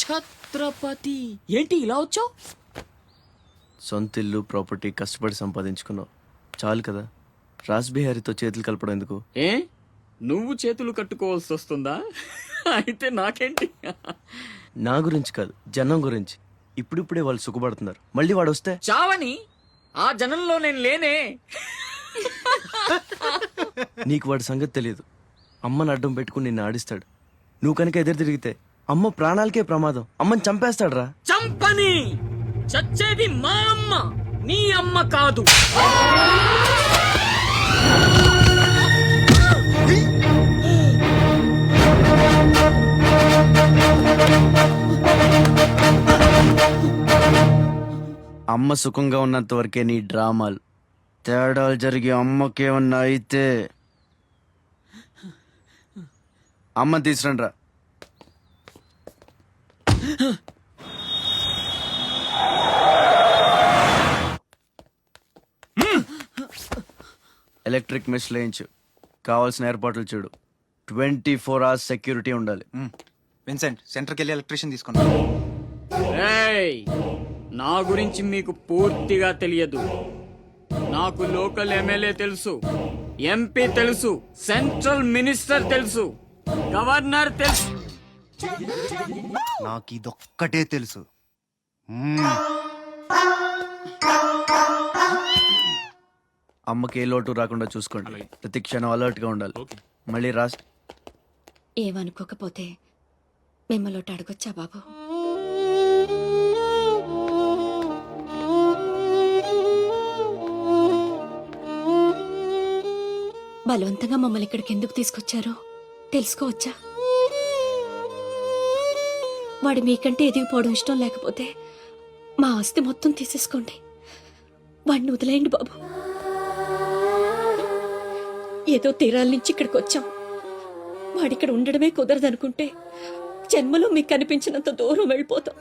ఛత్రపతి ఏంటి ఇలా వచ్చావు? సొంత ఇల్లు ప్రాపర్టీ కష్టపడి సంపాదించుకున్నావు, చాలు కదా. రాస్బిహారీతో చేతులు కలపడం ఎందుకు? ఏ నువ్వు చేతులు కట్టుకోవాల్సి వస్తుందా? అయితే నాకేంటి? నా గురించి కాదు, జనం గురించి. ఇప్పుడిప్పుడే వాళ్ళు సుఖపడుతున్నారు, మళ్ళీ వాడు వస్తే చావని ఆ జనంలో నేను లేనే. నీకు వాడి సంగతి తెలియదు. అమ్మని అడ్డం పెట్టుకుని నిన్ను ఆడిస్తాడు. నువ్వు కనుక ఎదురు తిరిగితే అమ్మ ప్రాణాలకే ప్రమాదం. అమ్మని చంపేస్తాడు రా. చంపని, చచ్చేది మా అమ్మ, నీ అమ్మ కాదు. అమ్మ సుఖంగా ఉన్నంత వరకే నీ డ్రామాలు. తేడాలు జరిగి అమ్మకేమన్నా అయితే అమ్మ తీసురండి రా. ఎలక్ట్రిక్ మెష్ లేయించు, కావాల్సిన ఏర్పాట్లు చూడు. 24 hours సెక్యూరిటీ ఉండాలి. విన్సెంట్, సెంటర్కి వెళ్ళి ఎలక్ట్రీషియన్ తీసుకున్నా. ఏయ్, నా గురించి మీకు పూర్తిగా తెలియదు. నాకు లోకల్ ఎమ్మెల్యే తెలుసు, ఎంపీ తెలుసు, సెంట్రల్ మినిస్టర్ తెలుసు, గవర్నర్ తెలుసు. నాకు ఇదొక్కటే తెలుసు. అమ్మకి ఏ లోటు రాకుండా చూసుకోండి. ప్రతి క్షణం అలర్ట్ గా ఉండాలి. మళ్ళీ రాస్ ఏమనుకోకపోతే మిమ్మల్ని అడగొచ్చా బాబు? బలవంతంగా మమ్మల్ని ఇక్కడికి ఎందుకు తీసుకొచ్చారో తెలుసుకోవచ్చా? వాడు మీకంటే ఎదిగిపోవడం ఇష్టం లేకపోతే మా ఆస్తి మొత్తం తీసేసుకోండి. వాడిని వదిలేయండి బాబు. ఏదో తీరాల నుంచి ఇక్కడికి వచ్చాం. వాడిక్కడ ఉండడమే కుదరదనుకుంటే జన్మలో మీకు కనిపించినంత దూరం వెళ్ళిపోతాం.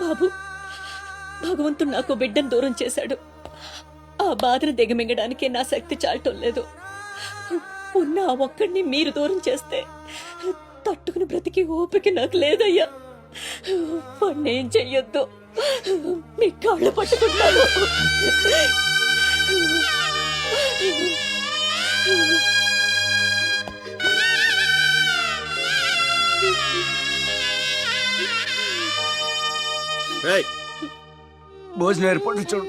బాబు, భగవంతుడు నాకు బిడ్డను దూరం చేశాడు. ఆ బాధను దిగమింగడానికే నా శక్తి చాలటం లేదు. ఉన్న ఆ ఒక్కడిని మీరు దూరం చేస్తే తట్టుకుని బ్రతికి ఓపిక నాకు లేదయ్యా. వాణ్ణేం చెయ్యొద్దు, మీ కాళ్ళు పట్టుకుంటాను. భోజనం ఏర్పాట్లు చూడు.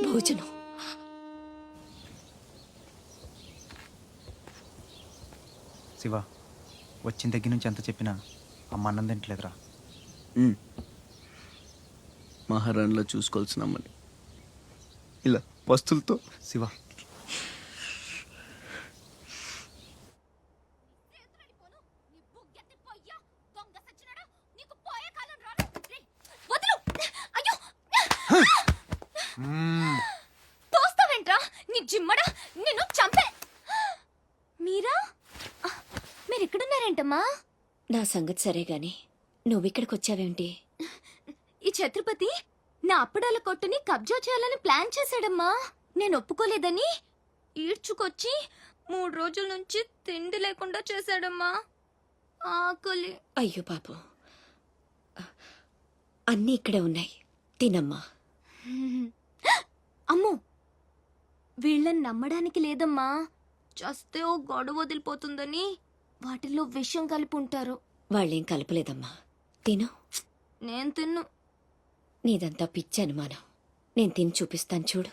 భోజనం శివ, వచ్చిన దగ్గర నుంచి ఎంత చెప్పినా అమ్మ అన్నం తింటలేదురా. మహారాణిలో చూసుకోవాల్సిన అమ్మని ఇలా వస్తువులతో. శివ, తోస్తావేంట్రా నీ జిమ్మడా, నిన్ను చంపే. మీరెక్కడున్నారేంటమ్మా? నా సంగతి సరే గాని నువ్విక్కడికి వచ్చావేంటి? ఈ ఛత్రపతి నా అప్పడాల కొట్టుని కబ్జా చేయాలని ప్లాన్ చేశాడమ్మా. నేను ఒప్పుకోలేదని ఈడ్చుకొచ్చి 3 రోజుల నుంచి తిండి లేకుండా చేశాడమ్మా. ఆకలి. అయ్యో బాబు, అన్నీ ఇక్కడే ఉన్నాయి, తినమ్మా. అమ్మో, వీళ్ళని నమ్మడానికి లేదమ్మా. చస్తే ఓ గొడవ వదిలిపోతుందని వాటిల్లో విషం కలిపి ఉంటారు. వాళ్ళేం కలపలేదమ్మా, తిను. నేను తిన్ను. నీదంతా పిచ్చి అనుమానం. నేను తిని చూపిస్తాను చూడు.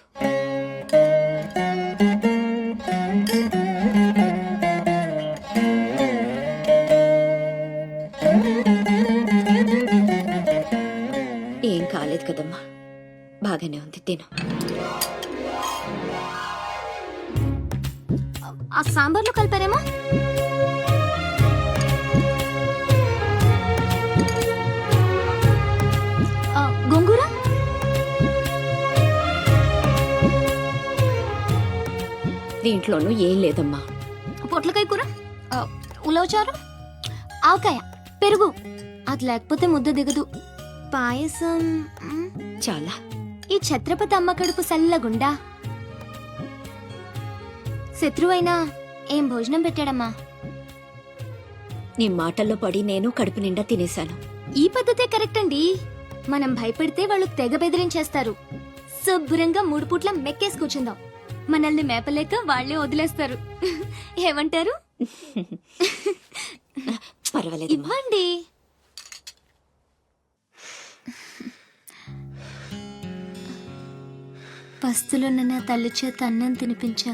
ఏం కాలేదు కదమ్మా, బాగానే ఉంది, తిను. ఆ సాంబార్లో కలిపారేమో. గోంగూర, దీంట్లోనూ ఏం లేదమ్మా. పొట్లకాయ కూర, ఉలవచారు, ఆవకాయ, పెరుగు. అది లేకపోతే ముద్ద దిగదు. పాయసం చాలా. ఈ ఛత్రపతి అమ్మ కడుపు సల్లగుండా. శత్రువైనా ఏం భోజనం పెట్టాడమ్మా. నీ మాటల్లో పడి నేను కడుపు నిండా తినేశాను. ఈ పద్ధతే కరెక్ట్ అండి. మనం భయపెడితే వాళ్ళు తెగ బెదిరించేస్తారు. శుభ్రంగా 3 పూట్ల మెక్కేసి కూర్చుందాం. మనల్ని మేపలేక వాళ్ళే వదిలేస్తారు. ఏమంటారు? పర్వాలేదు. ఇవ్వండి. పస్తులున్న నా తల్లి చేత అన్నం తినిపించా.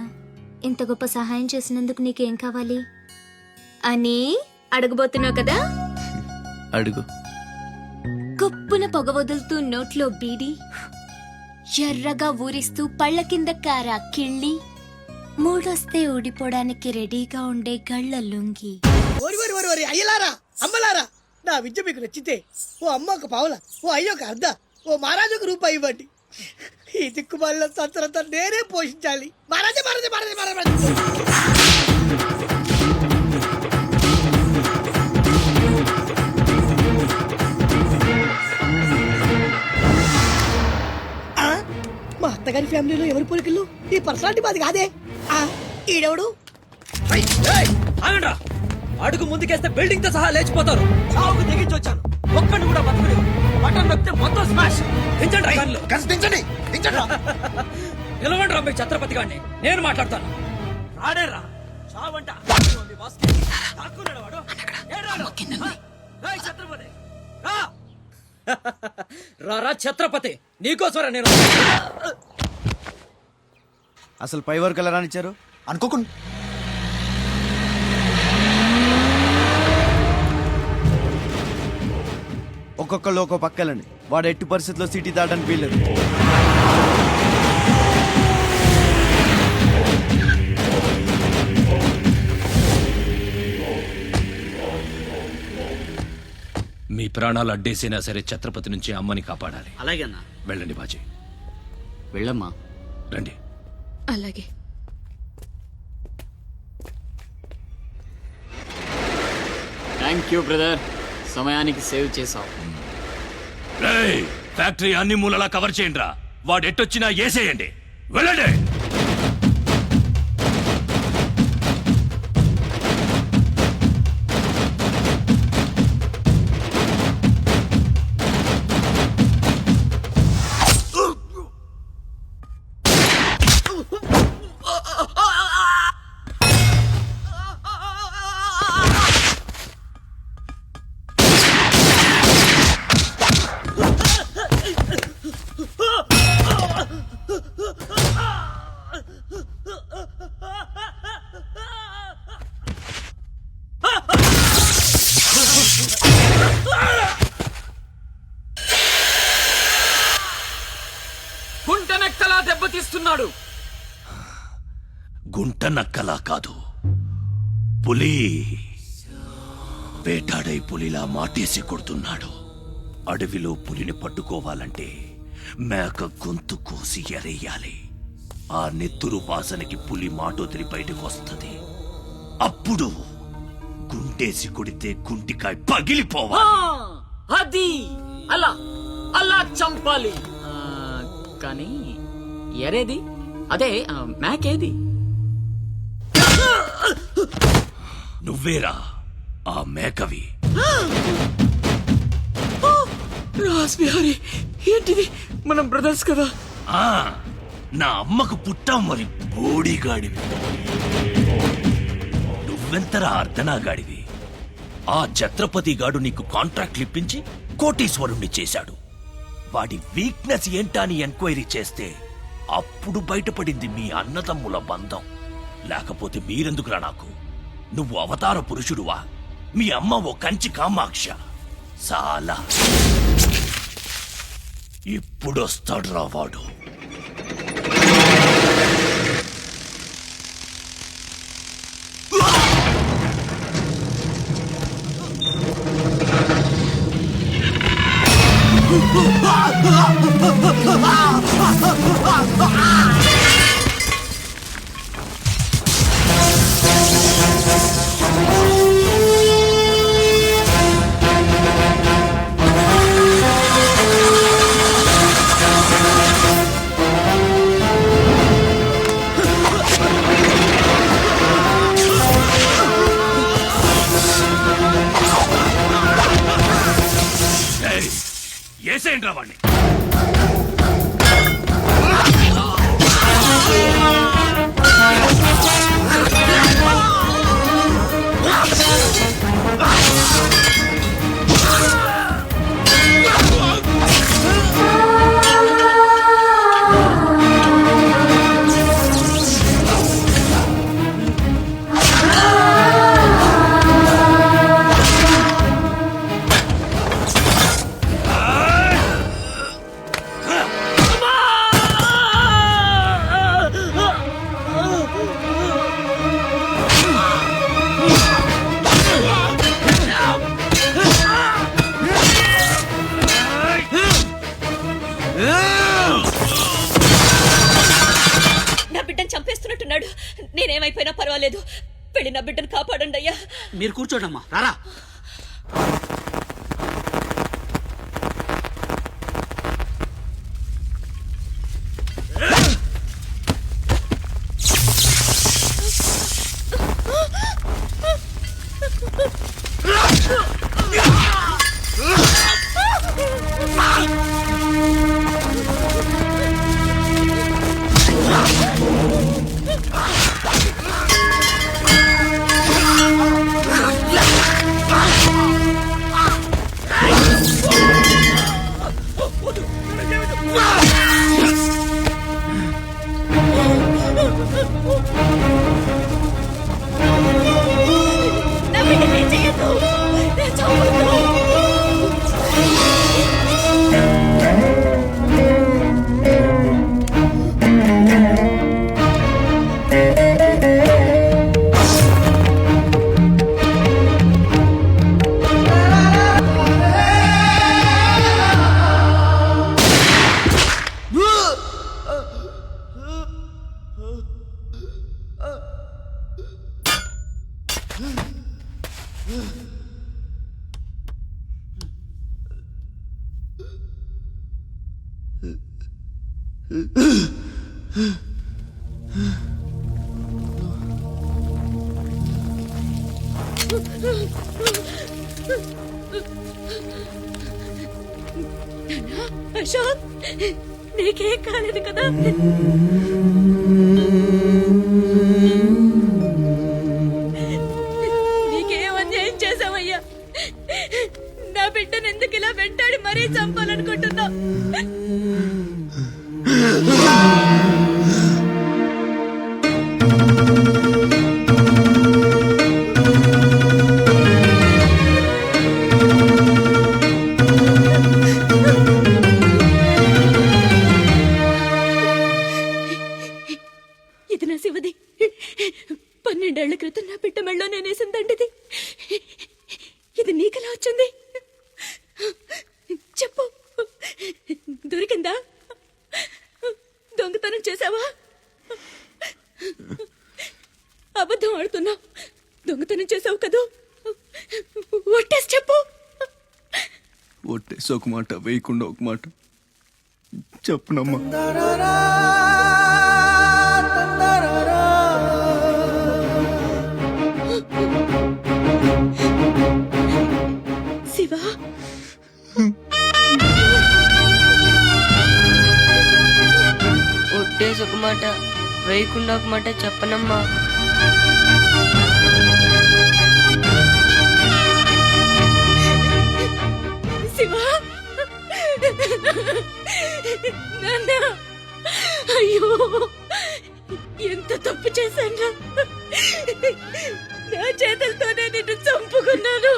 ఇంత గొప్ప సహాయం చేసినందుకు నీకేం కావాలి అని అడగబోతున్నావు కదా? అడుగు. కుప్పున పొగ వదులుతూ నోట్లో బీడి, ఎర్రగా ఊరిస్తూ పళ్ళ కింద కారా కిళ్ళి, మూడొస్తే ఊడిపోవడానికి రెడీగా ఉండే గళ్ళ లుంగి. ఓరి ఓరి ఓరి ఓరి అయ్యలారా అమ్మలారా, నా విద్య మీకు నచ్చితే ఓ అమ్మ ఒక పావుల, ఓ అయ్య ఒక అర్ధ, ఓ మహారాజు ఒక రూపాయి ఇవ్వండి. ఈ దిక్కుమాలిన సంతరంతా నేనే పోషించాలి. మహారాజా మహారాజా మహారాజా మహారాజా. ఆ, మా అత్తగారి ఫ్యామిలీలో ఎవరి పోలికలు? ఈ పర్సనాలిటీ మాది కాదే. ఆ, ఈడెవడు? ఆగండ్రా, అడుగు ముందుకేస్తే బిల్డింగ్ తో సహా లేచిపోతారు. చావుకు తెగించి వచ్చాను, ఒక్కడిని కూడా బతుకులేదు. బటన్ నొక్కితే మొత్తం స్మాష్. దించండి కళ్ళు, నిలవండి రా మీ ఛత్రపతి గారిని, నేను మాట్లాడతాను. రాడేరా చావంట. ఛత్రపతి రా ఛత్రపతి, నీకోసరా నేను. అసలు పై వరకు ఎలా రానిచ్చారు అనుకోకుండా ఒక్కొక్కళ్ళు ఒక్కో పక్కలండి. వాడు ఎట్టి పరిస్థితుల్లో సిటీ దాటడానికి వీల్లేదు. మీ ప్రాణాలు అడ్డేసినా సరే ఛత్రపతి నుంచి అమ్మని కాపాడాలి. అలాగే అన్నా. వెళ్ళండి బాజీ, వెళ్ళమ్మా. రండి. అలాగే. థ్యాంక్ యూ బ్రదర్, సమయానికి సేవ్ చేసావు. రేయ్, ఫ్యాక్టరీ అన్ని మూలలా కవర్ చేయండి రా. వాడు ఎట్టొచ్చినా ఏసేయండి. వెళ్ళండి. గుంటనెక్కలా దెబ్బతీస్తున్నాడు. గుంట నక్కలా కాదు, పులి వేటాడై పులిలా మాటేసి కొడుతున్నాడు. అడవిలో పులిని పట్టుకోవాలంటే మేక గొంతు కోసి ఎరేయాలి. ఆ నెత్తురు వాసనకి పులి మాటొదిలి బయటకు వస్తుంది. అప్పుడు గుంటేసి కొడితే గుంటికాయ పగిలిపోవాలి. అది అలా అలా చంపాలి. కానీ ఎరేది? అదే మేకేది? నువ్వేరా ఆ మేకవి. రాస్ బిహారీ, ఏంటిది? మనం బ్రదర్స్ కదా. ఆ, నా అమ్మకు పుట్టాం మరి బోడిగాడివి. నువ్వెంతరా అర్ధనాగాడివి. ఆ ఛత్రపతి గాడు నీకు కాంట్రాక్ట్లు ఇప్పించి కోటీశ్వరుణ్ణి చేశాడు. వాడి వీక్నెస్ ఏంటా అని ఎంక్వైరీ చేస్తే అప్పుడు బయటపడింది మీ అన్నదమ్ముల బంధం. లేకపోతే మీరెందుకురా నాకు? నువ్వు అవతార పురుషుడువా? మీ అమ్మ ఓ కంచి కామాక్ష. చాలా ఇప్పుడొస్తాడ్రా వాడు. తోసేయండి రా వాడిని. నా బిడ్డను చంపేస్తున్నట్టున్నాడు. నేనేమైపోయినా పర్వాలేదు, వెళ్ళి నా బిడ్డను కాపాడండి అయ్యా. మీరు కూర్చోండమ్మా, రారా. నా బిడ్డను ఏం చెయ్యొద్దు. నేను చంపొద్దు. అశోక్, నీకేం కాలేదు కదా? నీకేం అన్యాయం చేసావయ్యా? నా బిడ్డను ఎందుకు ఇలా వెంటాడి మరీ చంపాలనుకుంటున్నావు? ఇది నా శివది. 12 ఏళ్ల క్రితం నా బిడ్డ మెళ్ళో నేనేసిందండిది. ఇది నీకెలా వచ్చింది? చెప్పు, దొరికిందా? దొంగతనం చేసావా? అబద్ధం ఆడుతున్నావు. దొంగతనం చేసావు కదూ? ఒట్టేసి చెప్పు. ఒట్టేసి ఒక మాట, వేయకుండా ఒక మాట చెప్పునమ్మా. శివ, ఒట్టేసి ఒక మాట, వేయకుండా ఒక మాట చెప్పనమ్మా. శివ, నాన్న, అయ్యో ఎంత తప్పు చేశాను. నా చేతులతోనే నిన్ను చంపుకున్నాను.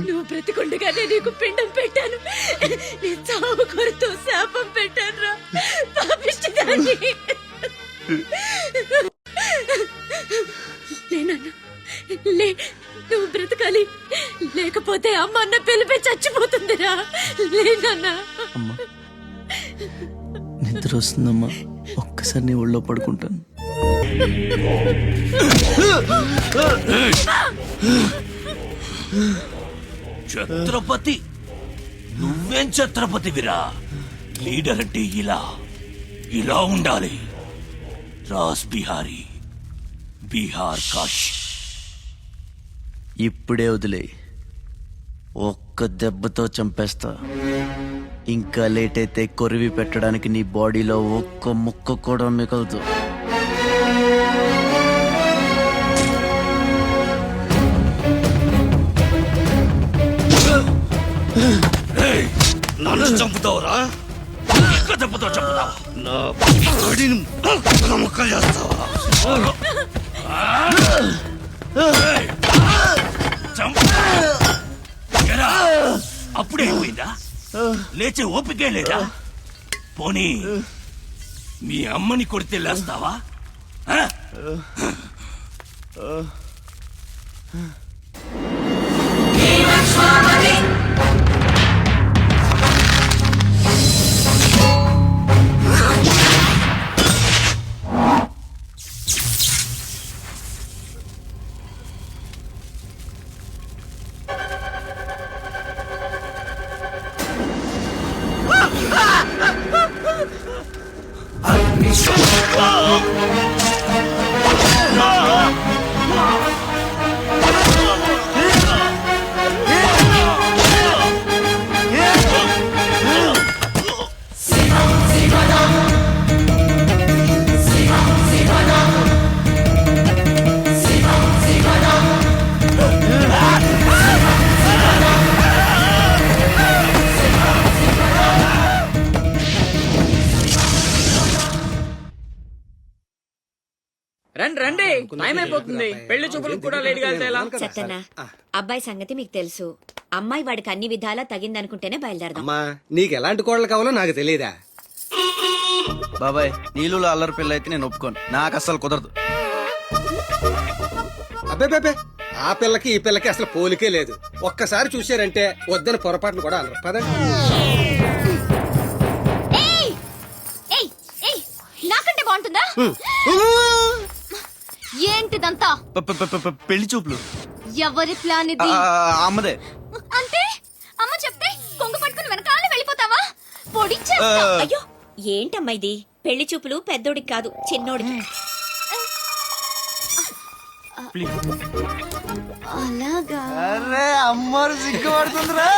నువ్వు బ్రతికుండగానే నీకు పిండం పెట్టాను. నీ చావు కొరతో శాపం పెట్టాను రా పాపిష్టిదాన్ని. లే, నువ్వు బ్రతకాలి, లేకపోతే అమ్మ అన్న పిలిపి చచ్చిపోతుందిరా. లేనన్నా. అమ్మా, నిద్ర వస్తుందమ్మా, ఒక్కసారి నీ ఒళ్ళో పడుకుంటాను. ఛత్రపతి, నువ్వేం ఛత్రపతివిరా? లీడర్ అంటే ఇలా ఉండాలి. రాస్ బిహారీ, బీహార్ కాష్. ఇప్పుడే వదిలే, ఒక్క ఒక్క దెబ్బతో చంపేస్తా. ఇంకా లేట్ అయితే కొరివి పెట్టడానికి నీ బాడీలో ఒక్క ముక్క కూడా మిగలదు. నన్ను చంపుతావురా? ఒక్క దెబ్బతో చంపుతావా? నా బాడీని ముక్కలు చేస్తావా? ఏయ్! చంపు! ఎరా, అప్పుడే అయిపోయిందా? లేచే ఓపికే లేదా? పోనీ మీ అమ్మని కొడితే లేస్తావా? ఆ? రండి రండి, టైం అయిపోతుంది. పెళ్లి చూపులకు కూడా లేట్ గా వెళ్తే ఎలా? చెత్తనా అబ్బాయి సంగతి మీకు తెలుసు. అమ్మాయి వాడికి అన్ని విధాలా తగిందనుకుంటేనే బయలుదేరదాం. అమ్మా నీకు ఎలాంటి కోడలు కావాలో నాకు తెలియదా? బాబాయ్, నీళ్ళలో అల్లరి పిల్ల అయితే నేను ఒప్పుకోను. నాకు అస్సలు కుదరదు. అబ్బే ఆ పిల్లకి ఈ పిల్లకి అసలు పోలికే లేదు. ఒక్కసారి చూశారంటే వద్దని పొరపాటును కూడా అనరు. పదండి. ఏయ్ ఏయ్ నాకంటే బాగుంటుందా? ఏంటిదంతా? పెళ్లి చూపులు ఎవరి ప్లాన్ ఇది? అమ్మదే. అంటే అమ్మ చెప్తే కొంగు పట్టుకుని వెనకాల వెళ్ళిపోతావా? పొడి అయ్యో ఏంటమ్మా ఇది? పెళ్లి చూపులు పెద్దోడికి కాదు, చిన్నోడికి. అలాగా? అరే అమ్మారు సిగ్గుపడుతుందిరా.